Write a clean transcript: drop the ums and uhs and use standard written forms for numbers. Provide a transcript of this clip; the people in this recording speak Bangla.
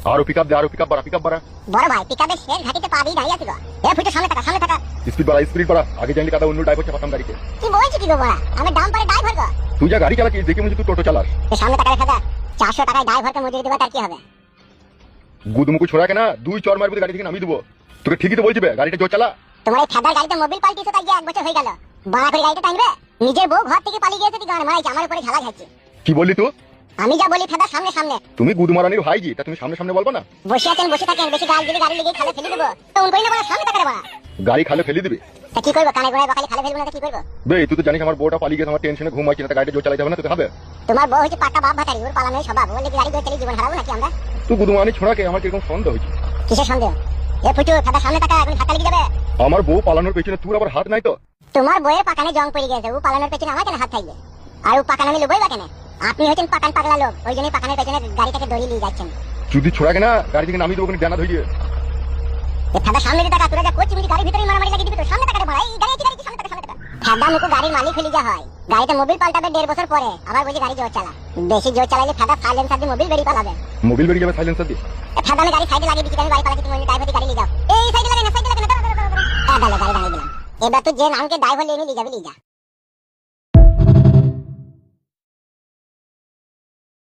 আরো পিকআপ দে, আরো পিকআপ বাড়া। বড় ভাই পিকআপের শেষ ঘাটিতে পা দিয়ে দাঁড়িয়ে আছিস। এ ফুটো সামনে থাকা। স্পিড বাড়া। আগে জানলি কাদা অন্য ড্রাইভার চাপাতাম গাড়িতে। কি বলছিস কি গো বড়া? আমি দাম পারে ড্রাইভার গো। তুই যা গাড়ি চালাচ্ছিস দেখে মনে হচ্ছে তুই টোটো চালাস। সামনে টাকা রেখা দা। 400 টাকায় ড্রাইভারকে মজুরি দেবা তার কি হবে? গুদমুকু ছোড়া কেনা, দুই চর মারবি গাড়ি থেকে নামিয়ে দেবো। তোকে ঠিকই তো বলছি বে, গাড়িটা জোর চালা। তোমার এই ফেদার গাড়িতে মোবিল পাল্টিছো তাই 1 বছর হয়ে গেল। বাড়া করে গাড়িটা টানবে? নিজের বউ ঘর থেকে পালিয়ে গিয়েছে তুই গান মারাইছিস, আমার উপরে ঝালা খাচ্ছিস। কি বললি তুই? আমি যা বলি ফেদার সামনে। তুমি গুদমারানির ভাইজি, তা তুমি সামনে বলবো না? বসে থাকেন বেশি গাল দিলে গাড়ি লেগে খালে ফেলে দেবো। তো উন কই না বড়া সামনে টাকা রে বড়া। গাড়ি খালে ফেলে দিবি? তা কি করব? কানে গোড়ায় বকালি খালে ফেলবো না তো কি করব? বে তুই তো জানিস আমার বউটা পালিয়ে গেছে, আমার টেনশনে ঘুম আসছে না, গাড়িটা জোর চালাতে হবে না তোকে হবে? তোমার বউ হচ্ছে পাকা বাপ ভাতারি, ওর পালানোর স্বভাব। বলে গাড়ি জোর চালিয়ে জীবন হারাবো নাকি আমরা? তুই গুদমারানি ছোড়াকে আমার কিরকম সন্দেহ হয়েছে। কিসের সন্দেহ? এ ফুটু ফেদার সামনে টাকা এখন হাতে লেগে যাবে। আমার বউ পালানোর পেছনে তোর আবার হাত নাই তো? তোমার বইয়ের পাকানে জং পড়ে গেছে, ও পালানোর পেছনে আমার কেন হাত থাকবে? আর ও পাকান আমি লুবই বা কেন? আপনি হচ্ছেন পাকান পাগলা লোক, ওই জন্যই পাকানের পেছনে গাড়িটাকে দড়িয়ে নিয়ে যাচ্ছেন। যদি ছোড়া কেনা গাড়ি থেকে নামিয়ে দেবো, কোনো জানা ধরিয়ে। এ ফেদা সামনে যে টাকা তোরা যা করছিস গাড়ির ভিতরে মারামারি লাগিয়ে দিবি তো। সামনে টাকা ভাই, এই গাড়ি আছে, গাড়ি কি সামনে টাকা। ফেদা মুকু গাড়ির মালিক হলি যা হয়, গাড়িতে মোবিল পাল্টাবে 1.5 বছর পরে, আবার বলছি গাড়ি জোর চালা। বেশি জোর চালাইলে ফেদা সাইলেন্সার দিয়ে মোবিল বেরিয়ে পালাবে। মোবিল বেরিয়ে যাবে সাইলেন্সার দিয়ে? ফেদা আমি গাড়ি সাইডে লাগিয়ে দিচ্ছি, আমি বাড়ি পালাচ্ছি, তুমি ড্রাইভার গাড়ি নিয়ে যাও। এই সাইডে লাগে না, দাঁড়া। গাড়ি দাঁড়িয়ে দিলাম। এবার তুই যে নামকে ড্রাইভার নিয়ে যা।